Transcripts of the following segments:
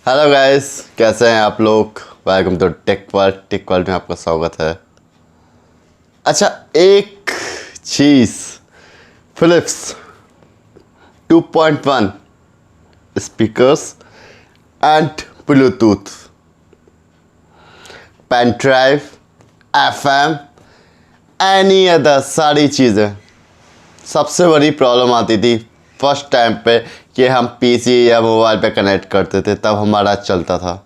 Hello guys, कैसे हैं आप लोग। वेलकम टू टेक वर्ल्ड में आपका स्वागत है। अच्छा, एक चीज़, Philips 2.1 speakers and Bluetooth, pen drive, FM, any other सारी चीज़ें। सबसे बड़ी प्रॉब्लम आती थी फर्स्ट टाइम पे कि हम पीसी या मोबाइल पे कनेक्ट करते थे, तब हमारा चलता था।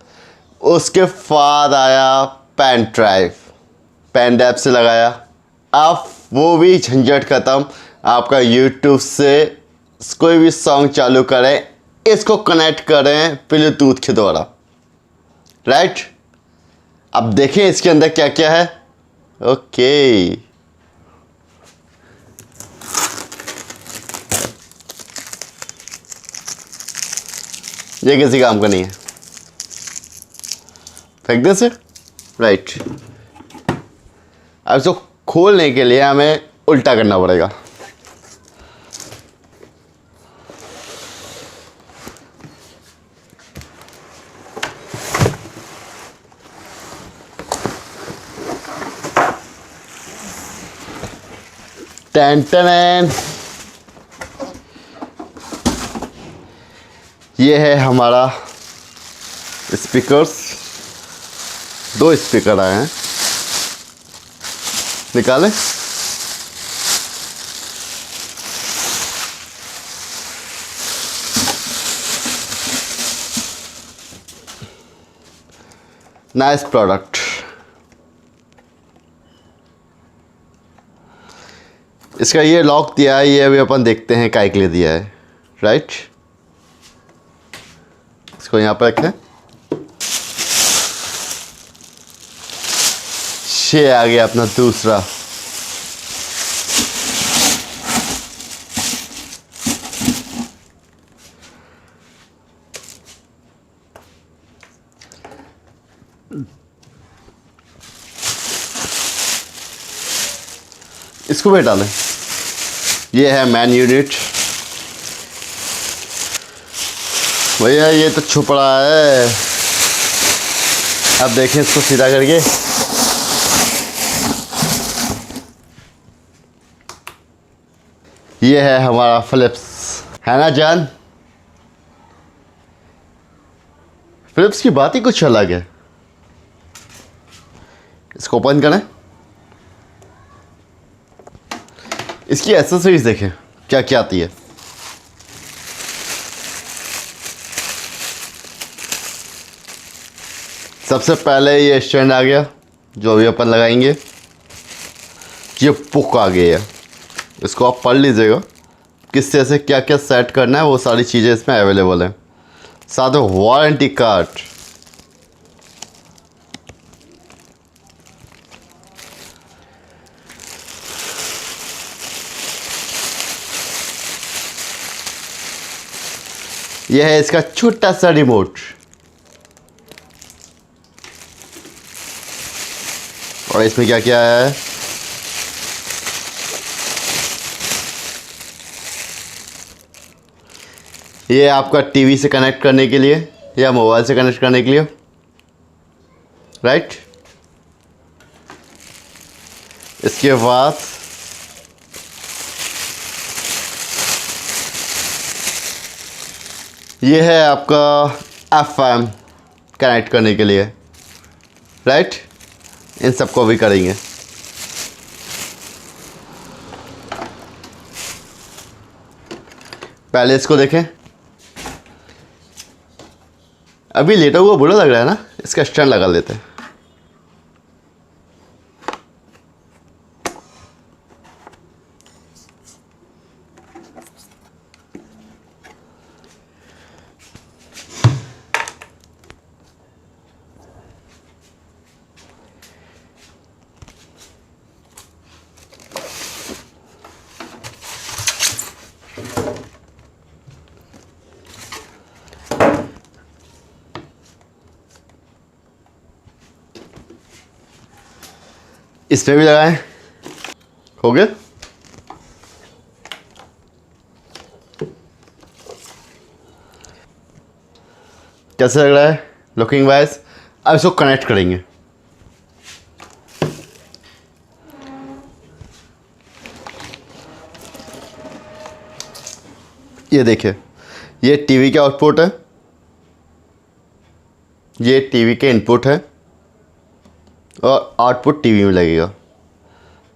उसके बाद आया पेन ड्राइव, पेन ड्राइव से लगाया, अब वो भी झंझट ख़त्म। आपका यूट्यूब से कोई भी सॉन्ग चालू करें, इसको कनेक्ट करें ब्लूटूथ के द्वारा, राइट। अब देखें इसके अंदर क्या क्या है। ओके, ये किसी काम का नहीं है, फेंक दे से, राइट। अब इसको खोलने के लिए हमें उल्टा करना पड़ेगा। टेन टेन, ये है हमारा स्पीकर्स। दो स्पीकर आए हैं, निकालें। Nice product. इसका ये लॉक दिया है, ये अभी अपन देखते हैं काय के लिए दिया है, राइट। इसको यहाँ पर रखें। ये आ गया अपना दूसरा। इसको भी डालें। ये है मैन यूनिट। भैया ये तो छुप रहा है, अब देखें इसको सीधा करके। ये है हमारा फिलिप्स, है ना जान। फिलिप्स की बात ही कुछ अलग है। इसको ओपन करें, इसकी एक्सेसरीज देखें क्या क्या आती है। सबसे पहले ये स्टैंड आ गया, जो अभी अपन लगाएंगे। ये बुक आ गई है, इसको आप पढ़ लीजिएगा किस तरह से क्या क्या सेट करना है, वो सारी चीज़ें इसमें अवेलेबल हैं। साथ में वारंटी कार्ड, यह है इसका छोटा सा रिमोट, और इसमें क्या क्या है। ये आपका टीवी से कनेक्ट करने के लिए या मोबाइल से कनेक्ट करने के लिए, राइट। इसके बाद ये है आपका एफएम कनेक्ट करने के लिए, राइट। इन सबको भी करेंगे। पहले इसको देखें, अभी लेटा हुआ बुरा लग रहा है ना, इसका स्टैंड लगा लेते हैं। इस पे भी लगाएं, हो गया। कैसा लग रहा है लुकिंग वाइज? अब इसको कनेक्ट करेंगे। ये देखिए, ये टीवी का आउटपुट है, ये टीवी के इनपुट है और आउटपुट टीवी में लगेगा।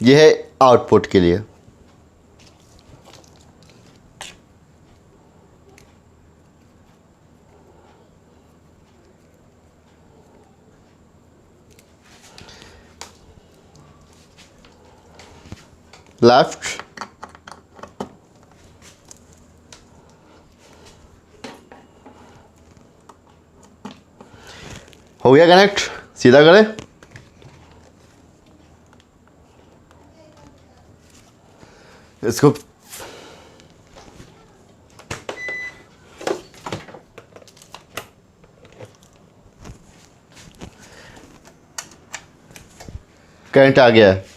ये है आउटपुट के लिए। लेफ्ट, हो गया कनेक्ट। सीधा करें, इसको करंट आ गया है।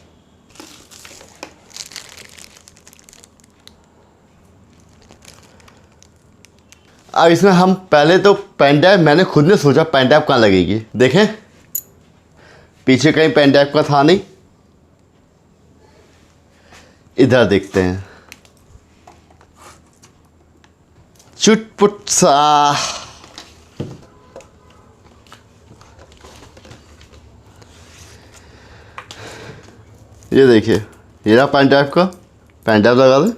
अब इसमें हम पहले तो पेन ड्राइव, मैंने खुद ने सोचा पेन ड्राइव कहाँ लगेगी। देखें पीछे कहीं पेन ड्राइव का था नहीं, इधर देखते हैं। चुटपुट सा ये देखिए, ये रहा पेन ड्राइव का। पेन ड्राइव लगा दें।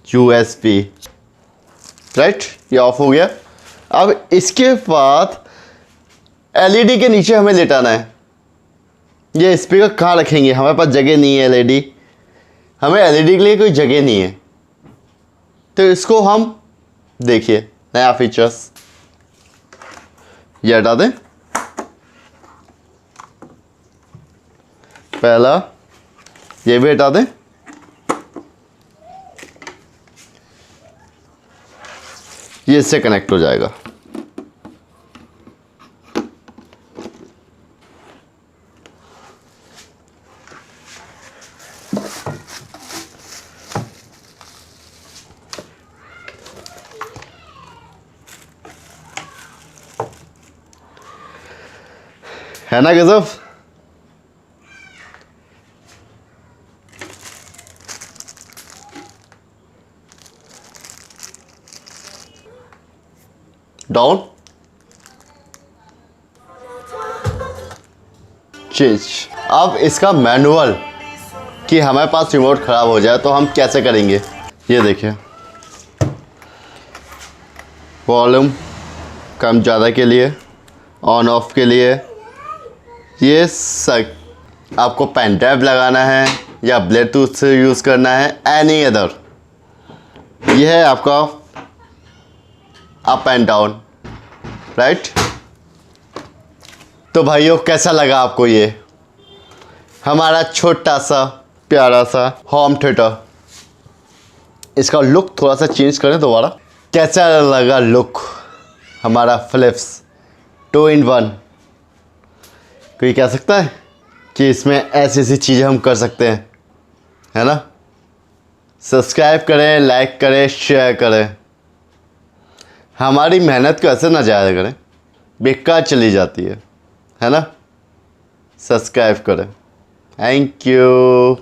USB राइट, ये ऑफ हो गया। अब इसके बाद LED के नीचे हमें लेटाना है। ये स्पीकर कहाँ रखेंगे, हमारे पास जगह नहीं है। LED, हमें LED के लिए कोई जगह नहीं है, तो इसको हम देखिए नया फीचर्स, ये हटा दें। पहला ये भी हटा दें। ये इससे कनेक्ट हो जाएगा। है ना गजब? Down, change. अब इसका मैनुअल कि हमारे पास रिमोट ख़राब हो जाए तो हम कैसे करेंगे, ये देखिए। वॉल्यूम कम ज़्यादा के लिए, ऑन ऑफ के लिए, ये सब आपको पेन ड्राइव लगाना है या ब्लूटूथ से यूज़ करना है, एनी अदर। ये है आपका अप एंड डाउन, राइट। तो भाइयों कैसा लगा आपको ये हमारा छोटा सा प्यारा सा होम थिएटर? इसका लुक थोड़ा सा चेंज करें दोबारा। कैसा लगा लुक हमारा फिलिप्स 2-in-1? कोई कह सकता है कि इसमें ऐसी ऐसी चीज़ें हम कर सकते हैं, है ना? सब्सक्राइब करें, लाइक करें, शेयर करें। हमारी मेहनत को ऐसे ना जाया करें, बेकार चली जाती है ना? सब्सक्राइब करें। Thank you.